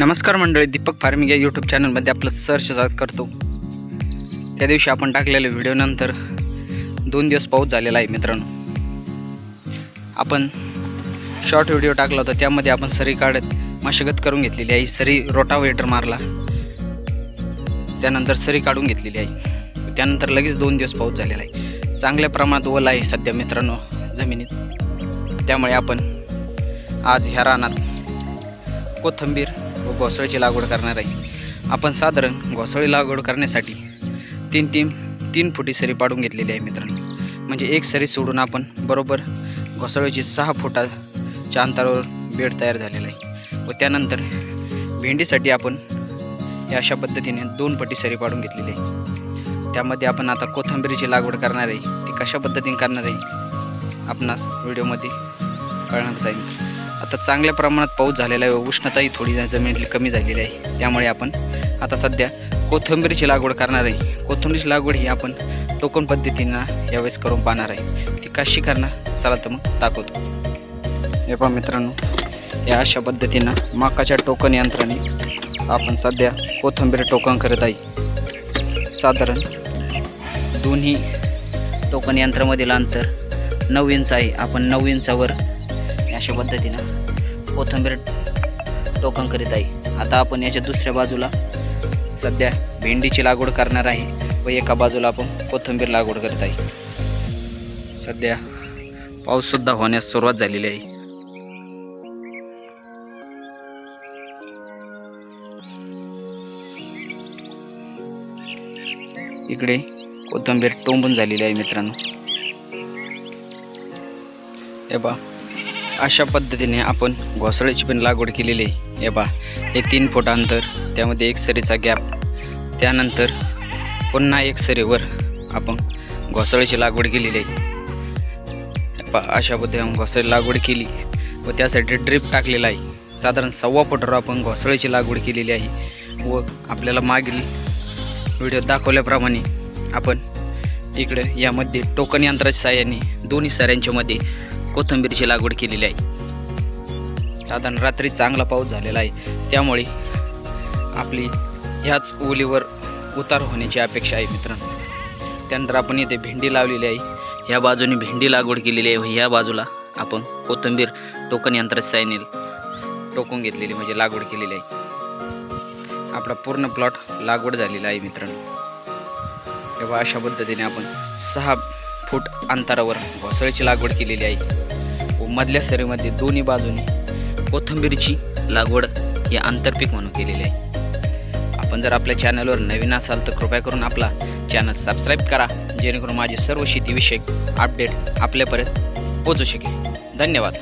नमस्कार मंडळी, दीपक फार्मिंग या यूट्यूब चॅनलमध्ये आपलं सहर्ष स्वागत करतो। त्या दिवशी आपण टाकलेल्या व्हिडिओनंतर 2 दिवस पाऊस झालेला आहे मित्रांनो। आपण शॉर्ट व्हिडिओ टाकला होता, त्यामध्ये आपण सरी काढत मशागत करून घेतलेली आहे। सरी रोटावेटर मारला, त्यानंतर सरी काढून घेतलेली आहे। त्यानंतर लगेच 2 दिवस पाऊस झालेला आहे। चांगल्या प्रमाणात ओल आहे सध्या मित्रांनो जमिनीत। त्यामुळे आपण आज ह्या रानात कोथिंबीर व घोसाळीची लागवड करणार आहे। आपण साधारण घोसाळी लागवड करण्यासाठी 3 फुटी सरी पाडून घेतलेली आहे मित्रांनो। म्हणजे एक सरी सोडून आपण बरोबर घोसाळीची 6 फुटाच्या अंतरावर बेड तयार झालेला आहे। व त्यानंतर भेंडीसाठी आपण या अशा पद्धतीने 2 पटी सरी पाडून घेतलेली आहे। त्यामध्ये आपण आता कोथिंबीरीची लागवड करणार आहे। ती कशा पद्धतीने करणार आहे आपणास व्हिडिओमध्ये कळणार जाईल। आता चांगल्या प्रमाणात पाऊस झालेला आहे, उष्णताही थोडी जमिनीतली कमी झालेली आहे। त्यामुळे आपण आता सध्या कोथिंबीरीची लागवड करणार आहे। कोथिंबीरीची लागवड ही आपण टोकन पद्धतीनं यावेळेस करून पाहणार आहे। ती कशी करणार चला तर मग दाखवतो। हे पहा मित्रांनो, या अशा पद्धतीनं मकाच्या टोकन यंत्राने आपण सध्या कोथिंबीर टोकन करत आहे। साधारण दोन्ही टोकन यंत्रामधील अंतर 9 इंच आहे। आपण 9 इंचावर अशा पद्धतीनं कोथिंबीर टोकन करीत आहे। आता आपण याच्या दुसऱ्या बाजूला सध्या भेंडीची लागवड करणार आहे व एका बाजूला आपण कोथिंबीर लागवड करत आहे। सध्या पाऊससुद्धा होण्यास सुरुवात झालेली आहे। इकडे कोथिंबीर टोंबून झालेली आहे मित्रांनो। हे पहा, अशा पद्धतीने आपण घोसाळीची पण लागवड केलेली आहे। हे पहा, हे 3 फूट अंतर, त्यामध्ये एक सरीचा गॅप, त्यानंतर पुन्हा एक सरीवर आपण घोसाळीची लागवड केलेली आहे। हे पहा, अशा पद्धतीने घोसाळी लागवड केली व त्यासाठी ड्रिप टाकलेला आहे। साधारण 1.25 फुटावर आपण घोसाळीची लागवड केलेली आहे। व आपल्याला मागील व्हिडिओ दाखवल्याप्रमाणे आपण इकडे यामध्ये टोकन यंत्राच्या साहाय्याने दोन्ही सऱ्यांच्या मध्ये कोथिंबीरची लागवड केलेली आहे। साधारण रात्री चांगला पाऊस झालेला आहे, त्यामुळे आपली ह्याच ओलीवर उतार होण्याची अपेक्षा आहे मित्रांनो। त्यानंतर आपण इथे भेंडी लावलेली आहे। ह्या बाजूने भेंडी लागवड केलेली आहे व ह्या बाजूला आपण कोथिंबीर टोकन यंत्राच्या साहाय्याने टोकून घेतलेली म्हणजे लागवड केलेली आहे। आपला पूर्ण प्लॉट लागवड झालेला आहे मित्रांनो। तेव्हा अशा पद्धतीने आपण 6 फूट अंतरावर घोसाळीची लागवड केलेली आहे व मधल्या सरीमध्ये दोन्ही बाजूने कोथिंबीरची लागवड ही आंतरपीक म्हणून केलेली आहे। आपण जर आपल्या चॅनलवर नवीन असाल तर कृपया करून आपला चॅनल सबस्क्राईब करा, जेणेकरून माझे सर्व शेतीविषयक अपडेट आपल्यापर्यंत पोहोचू शकेल। धन्यवाद।